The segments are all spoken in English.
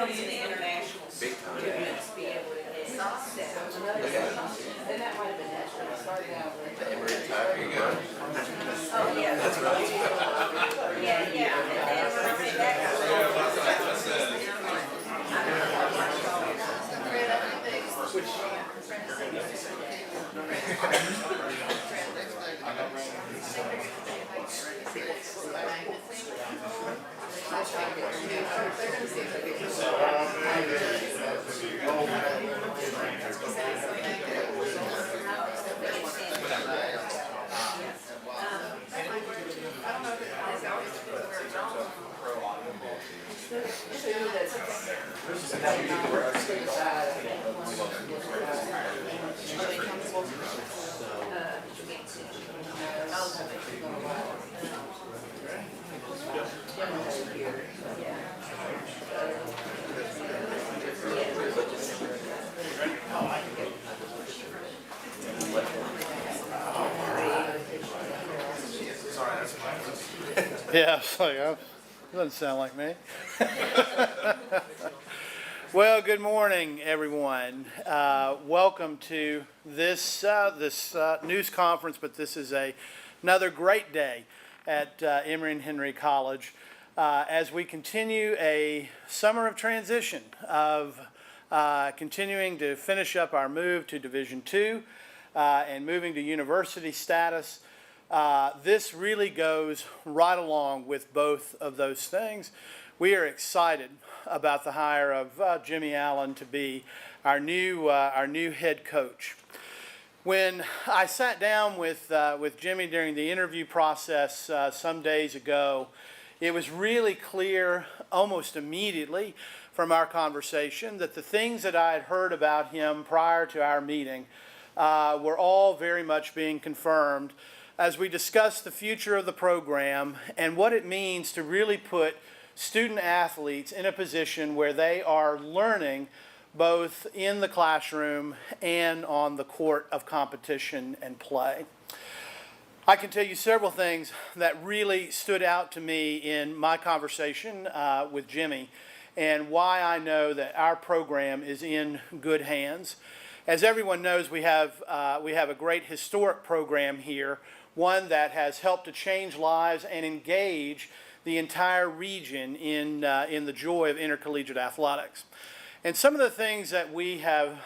helps the international students be able to get set. And that might have been natural. It started out with. Oh, yeah. That's right. Yeah, yeah. And then yeah, it's like, doesn't sound like me. Well, good morning, everyone. Welcome to this news conference, but this is another great day at Emory and Henry College as we continue a summer of transition of continuing to finish up our move to Division II and moving to university status. This really goes right along with both of those things. We are excited about the hire of Jimmy Allen to be our new head coach. When I sat down with Jimmy during the interview process some days ago, it was really clear almost immediately from our conversation that the things that I had heard about him prior to our meeting were all very much being confirmed as we discussed the future of the program and what it means to really put student athletes in a position where they are learning both in the classroom and on the court of competition and play. I can tell you several things that really stood out to me in my conversation with Jimmy and why I know that our program is in good hands. As everyone knows, we have a great historic program here, one that has helped to change lives and engage the entire region in the joy of intercollegiate athletics. And some of the things that we have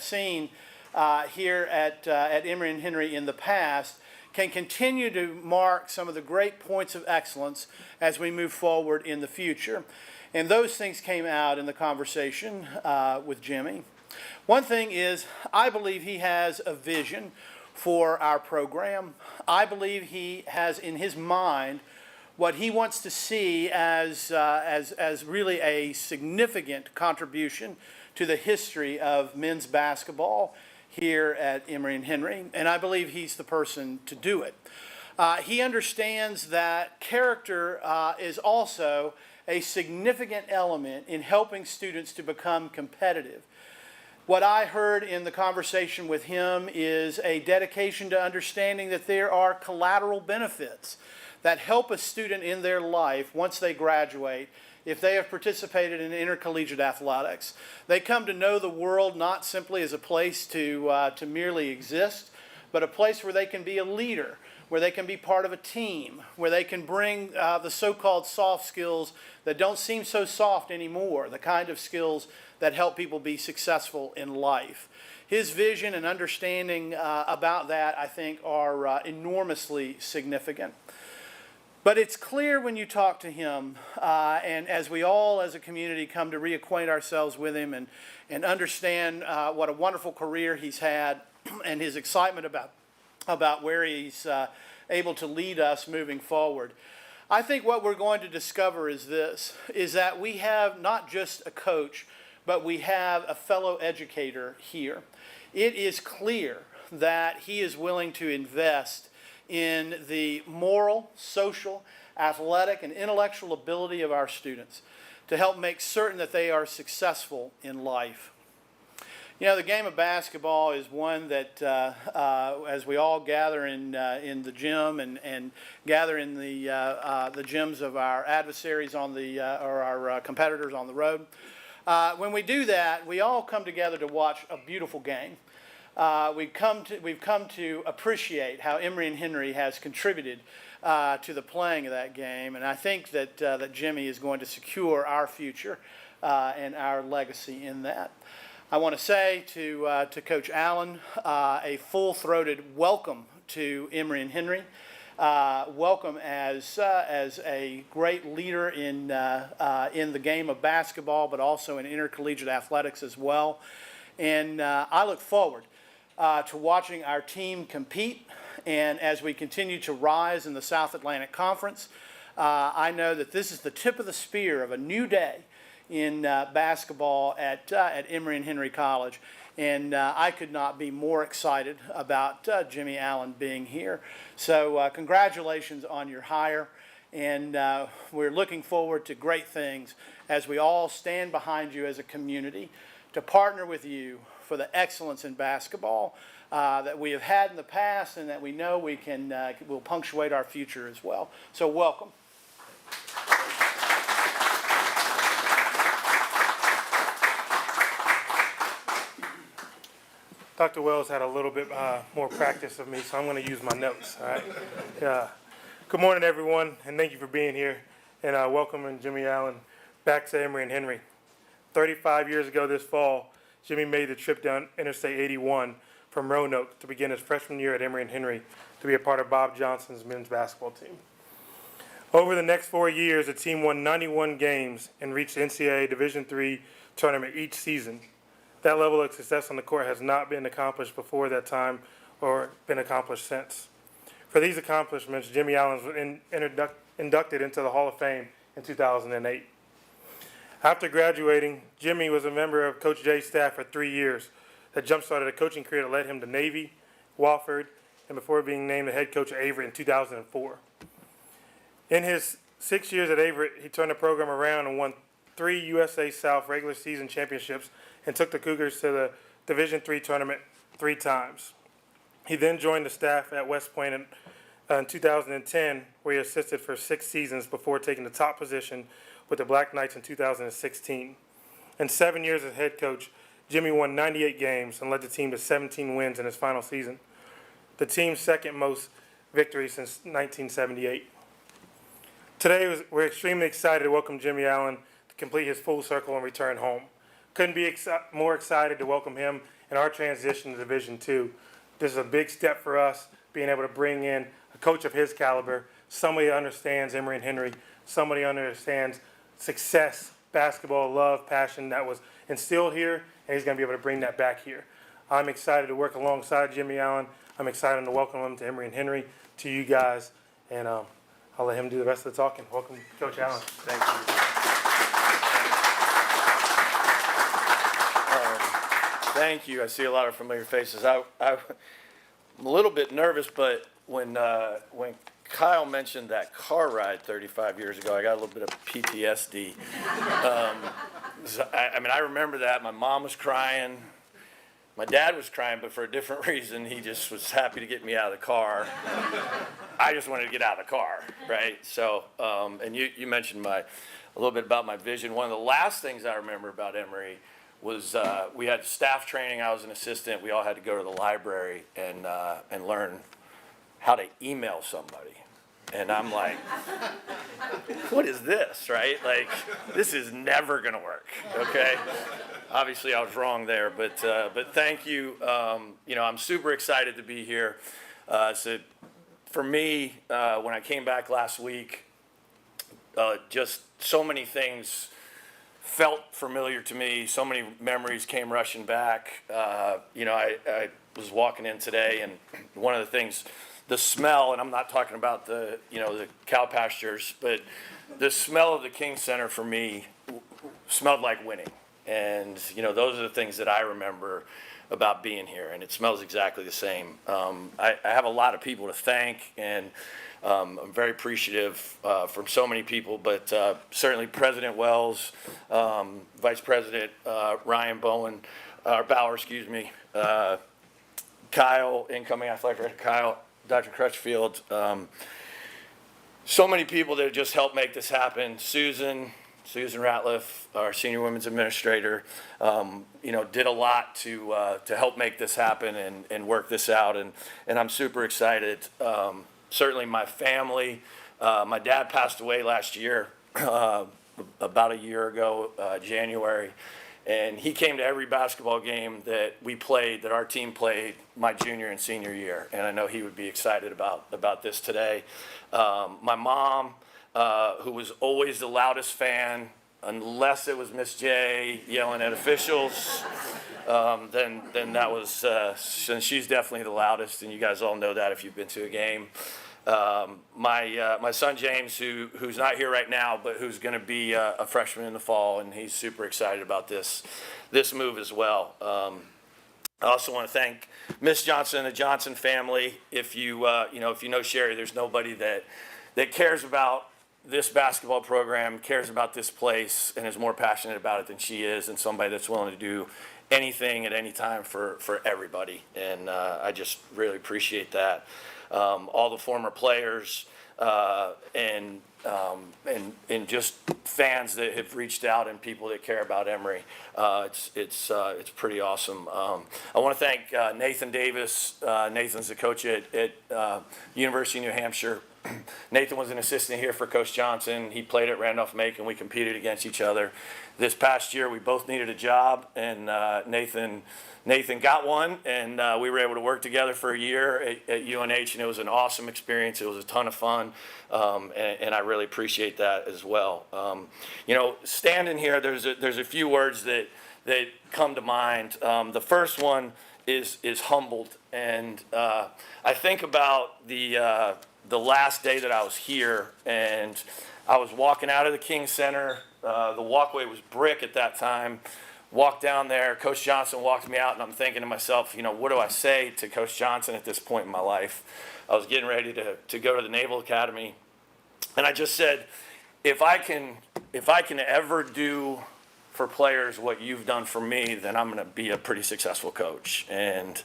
seen here at Emory and Henry in the past can continue to mark some of the great points of excellence as we move forward in the future. And those things came out in the conversation with Jimmy. One thing is, I believe he has a vision for our program. I believe he has in his mind what he wants to see as really a significant contribution to the history of men's basketball here at Emory and Henry, and I believe he's the person to do it. He understands that character is also a significant element in helping students to become competitive. What I heard in the conversation with him is a dedication to understanding that there are collateral benefits that help a student in their life once they graduate if they have participated in intercollegiate athletics. They come to know the world not simply as a place to merely exist, but a place where they can be a leader, where they can be part of a team, where they can bring the so-called soft skills that don't seem so soft anymore, the kind of skills that help people be successful in life. His vision and understanding about that, I think, are enormously significant. But it's clear when you talk to him, and as we all as a community come to reacquaint ourselves with him and understand what a wonderful career he's had and his excitement about where he's able to lead us moving forward. I think what we're going to discover is that we have not just a coach, but we have a fellow educator here. It is clear that he is willing to invest in the moral, social, athletic, and intellectual ability of our students to help make certain that they are successful in life. You know, the game of basketball is one that, as we all gather in the gym and gather in the gyms of our adversaries on the or our competitors on the road, when we do that, we all come together to watch a beautiful game. We've come to appreciate how Emory and Henry has contributed to the playing of that game, and I think that that Jimmy is going to secure our future and our legacy in that. I want to say to Coach Allen, a full-throated welcome to Emory and Henry. Welcome as a great leader in the game of basketball, but also in intercollegiate athletics as well. And I look forward to watching our team compete. And as we continue to rise in the South Atlantic Conference, I know that this is the tip of the spear of a new day in basketball at Emory and Henry College. And I could not be more excited about Jimmy Allen being here. So congratulations on your hire. And we're looking forward to great things as we all stand behind you as a community to partner with you for the excellence in basketball that we have had in the past and that we know we will punctuate our future as well. So welcome. Dr. Wells had a little bit more practice of me, so I'm going to use my notes. All right. Good morning, everyone, and thank you for being here. And welcoming Jimmy Allen back to Emory and Henry. 35 years ago this fall, Jimmy made the trip down Interstate 81 from Roanoke to begin his freshman year at Emory and Henry to be a part of Bob Johnson's men's basketball team. Over the next 4 years, the team won 91 games and reached the NCAA Division III tournament each season. That level of success on the court has not been accomplished before that time or been accomplished since. For these accomplishments, Jimmy Allen was inducted into the Hall of Fame in 2008. After graduating, Jimmy was a member of Coach Jay's staff for 3 years. That jump-started a coaching career that led him to Navy, Wofford, and before being named the head coach at Avery in 2004. In his 6 years at Avery, he turned the program around and won 3 USA South regular season championships and took the Cougars to the Division III tournament 3 times. He then joined the staff at West Point in 2010, where he assisted for 6 seasons before taking the top position with the Black Knights in 2016. In 7 years as head coach, Jimmy won 98 games and led the team to 17 wins in his final season, the team's second most victories since 1978. Today, we're extremely excited to welcome Jimmy Allen to complete his full circle and return home. Couldn't be more excited to welcome him in our transition to Division II. This is a big step for us, being able to bring in a coach of his caliber, somebody who understands Emory and Henry, somebody who understands success, basketball, love, passion that was instilled here, and he's going to be able to bring that back here. I'm excited to work alongside Jimmy Allen. I'm excited to welcome him to Emory and Henry, to you guys, and I'll let him do the rest of the talking. Welcome, Coach Allen. Thank you. Thank you. I see a lot of familiar faces. I'm a little bit nervous, but when Kyle mentioned that car ride 35 years ago, I got a little bit of PTSD. I remember that. My mom was crying. My dad was crying, but for a different reason. He just was happy to get me out of the car. I just wanted to get out of the car, right? So, and you mentioned a little bit about my vision. One of the last things I remember about Emory was we had staff training. I was an assistant. We all had to go to the library and learn how to email somebody. And I'm like, what is this, right? Like, this is never going to work, okay? Obviously, I was wrong there, but thank you. I'm super excited to be here. So for me, when I came back last week, just so many things felt familiar to me. So many memories came rushing back. I was walking in today, and one of the things, the smell, and I'm not talking about the cow pastures, but the smell of the King Center for me smelled like winning. And, those are the things that I remember about being here, and it smells exactly the same. I have a lot of people to thank, and I'm very appreciative from so many people, but certainly President Wells, Vice President Ryan Bowen, Bauer, excuse me, Kyle, incoming athletic director Kyle, Dr. Crutchfield, so many people that just helped make this happen. Susan Ratliff, our senior women's administrator, did a lot to help make this happen and work this out, and I'm super excited. Certainly my family, my dad passed away last year, about a year ago, January, and he came to every basketball game that we played, that our team played my junior and senior year, and I know he would be excited about this today. My mom, who was always the loudest fan, unless it was Miss J yelling at officials, then that was, and she's definitely the loudest, and you guys all know that if you've been to a game. My son James, who's not here right now, but who's going to be a freshman in the fall, and he's super excited about this move as well. I also want to thank Miss Johnson and the Johnson family. If you know Sherry, there's nobody that cares about this basketball program, cares about this place, and is more passionate about it than she is, and somebody that's willing to do anything at any time for everybody. And I just really appreciate that. All the former players and just fans that have reached out and people that care about Emory. It's pretty awesome. I want to thank Nathan Davis. Nathan's the coach at University of New Hampshire. Nathan was an assistant here for Coach Johnson. He played at Randolph-Macon. We competed against each other. This past year, we both needed a job, and Nathan got one, and we were able to work together for a year at UNH, and it was an awesome experience. It was a ton of fun, and I really appreciate that as well. Standing here, there's a few words that come to mind. The first one is humbled, and I think about the last day that I was here, and I was walking out of the King Center. The walkway was brick at that time. Walked down there, Coach Johnson walked me out, and I'm thinking to myself, what do I say to Coach Johnson at this point in my life? I was getting ready to go to the Naval Academy, and I just said, if I can ever do for players what you've done for me, then I'm going to be a pretty successful coach. And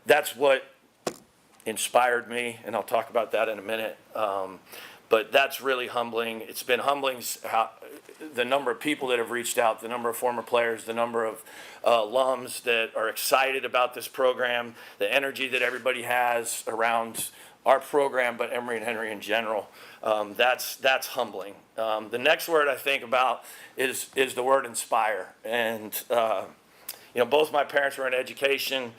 that's what inspired me, and I'll talk about that in a minute. But that's really humbling. It's been humbling the number of people that have reached out, the number of former players, the number of alums that are excited about this program, the energy that everybody has around our program, but Emory and Henry in general. That's humbling. The next word I think about is the word inspire. And both my parents were in education,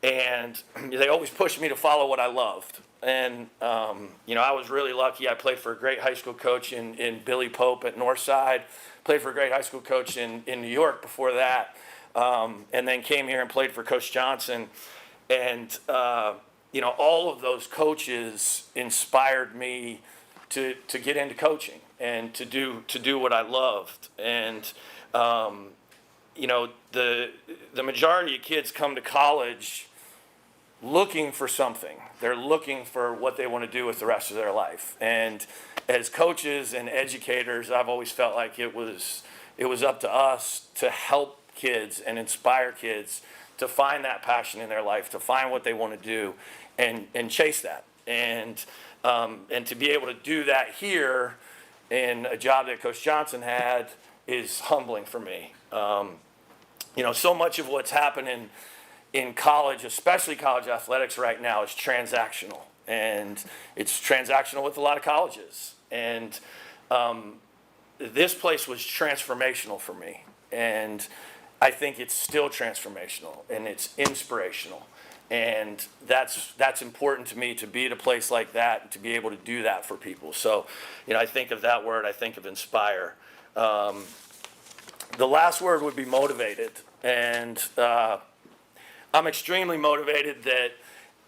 and they always pushed me to follow what I loved. And, I was really lucky. I played for a great high school coach in Billy Pope at Northside, played for a great high school coach in New York before that, and then came here and played for Coach Johnson. And, all of those coaches inspired me to get into coaching and to do what I loved. And, the majority of kids come to college looking for something. They're looking for what they want to do with the rest of their life. And as coaches and educators, I've always felt like it was up to us to help kids and inspire kids to find that passion in their life, to find what they want to do and chase that. And to be able to do that here in a job that Coach Johnson had is humbling for me. So much of what's happening in college, especially college athletics right now, is transactional. And it's transactional with a lot of colleges. And this place was transformational for me. And I think it's still transformational, and it's inspirational. And that's important to me, to be at a place like that and to be able to do that for people. So, I think of that word, I think of inspire. The last word would be motivated. And I'm extremely motivated that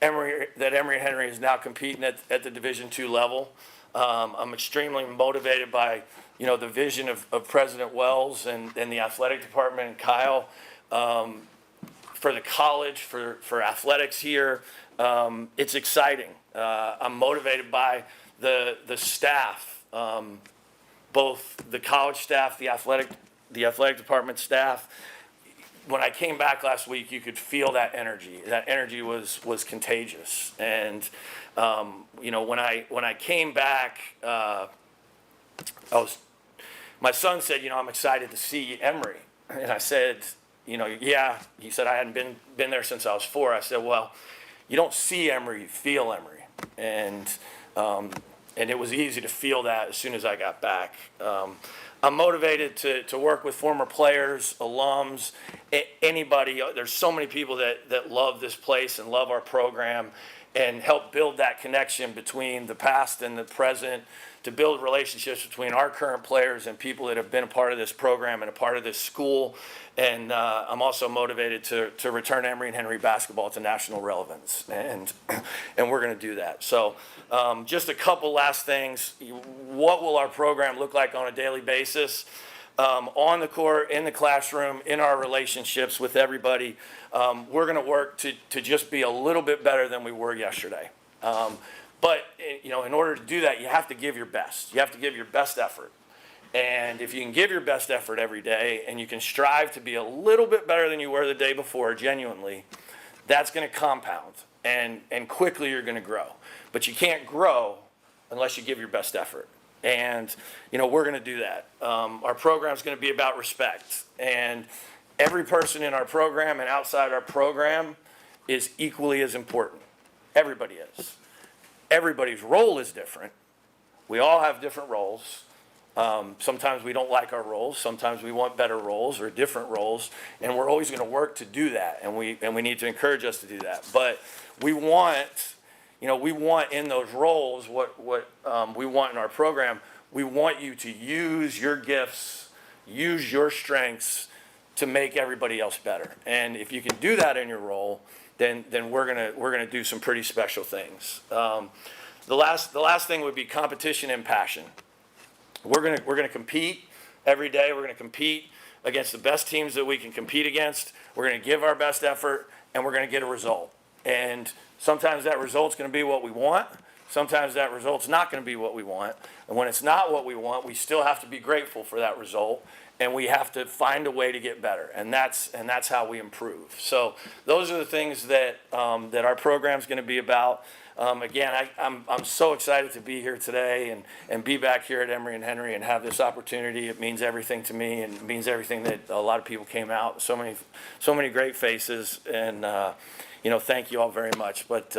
Emory Henry is now competing at the Division II level. I'm extremely motivated by the vision of President Wells and the athletic department and Kyle for the college, for athletics here. It's exciting. I'm motivated by the staff, both the college staff, the athletic the athletic department staff. When I came back last week, you could feel that energy. That energy was contagious. And you know, when I came back, my son said, you know, I'm excited to see Emory. And I said, you know, yeah. He said, I hadn't been there since I was 4. I said, well, you don't see Emory, you feel Emory. And it was easy to feel that as soon as I got back. I'm motivated to work with former players, alums, anybody. There's so many people that love this place and love our program and help build that connection between the past and the present, to build relationships between our current players and people that have been a part of this program and a part of this school. And I'm also motivated to return Emory and Henry basketball to national relevance, and we're going to do that. So just a couple last things. What will our program look like on a daily basis? On the court, in the classroom, in our relationships with everybody, we're going to work to just be a little bit better than we were yesterday. But you know, in order to do that, you have to give your best. You have to give your best effort. And if you can give your best effort every day and you can strive to be a little bit better than you were the day before, genuinely, that's going to compound. And quickly you're going to grow. But you can't grow unless you give your best effort. And, you know, we're going to do that. Our program is going to be about respect. And every person in our program and outside our program is equally as important. Everybody is. Everybody's role is different. We all have different roles. Sometimes we don't like our roles. Sometimes we want better roles or different roles. And we're always going to work to do that. And we need to encourage us to do that. But we want, you know, we want in those roles what we want in our program. We want you to use your gifts, use your strengths to make everybody else better. And if you can do that in your role, then we're gonna do some pretty special things. The last thing would be competition and passion. We're gonna compete every day. We're gonna compete against the best teams that we can compete against. We're gonna give our best effort, and we're gonna get a result. And sometimes that result's gonna be what we want. Sometimes that result's not gonna be what we want. And when it's not what we want, we still have to be grateful for that result. And we have to find a way to get better, and that's how we improve. So those are the things that our program's going to be about. Again, I'm so excited to be here today and be back here at Emory and Henry and have this opportunity. It means everything to me, and it means everything that a lot of people came out. So many great faces, and you know, thank you all very much. But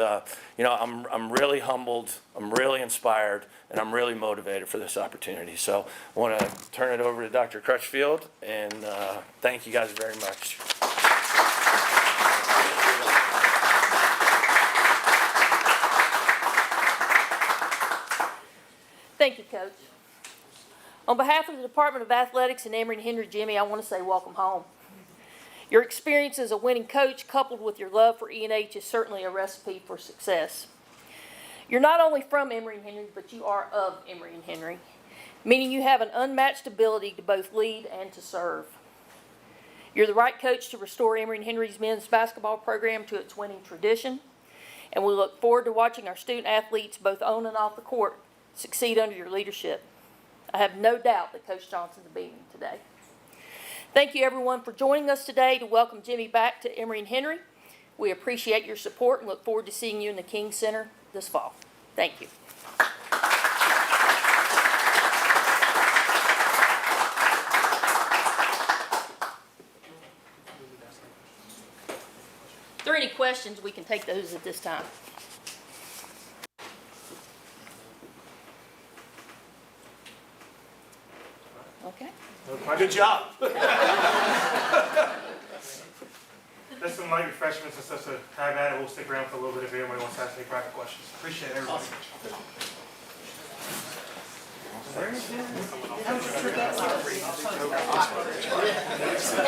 you know, I'm really humbled, I'm really inspired, and I'm really motivated for this opportunity. So I want to turn it over to Dr. Crutchfield, and thank you guys very much. Thank you, Coach. On behalf of the Department of Athletics and Emory and Henry, Jimmy, I want to say welcome home. Your experience as a winning coach, coupled with your love for E&H, is certainly a recipe for success. You're not only from Emory and Henry, but you are of Emory and Henry, meaning you have an unmatched ability to both lead and to serve. You're the right coach to restore Emory and Henry's men's basketball program to its winning tradition, and we look forward to watching our student athletes, both on and off the court, succeed under your leadership. I have no doubt that Coach Johnson will beat him today. Thank you, everyone, for joining us today to welcome Jimmy back to Emory and Henry. We appreciate your support and look forward to seeing you in the King Center this fall. Thank you. If there are any questions, we can take those at this time. Okay. Good job. There's some light refreshments and stuff, so have at it. We'll stick around for a little bit if anyone wants to ask any private questions. Appreciate everybody. Awesome.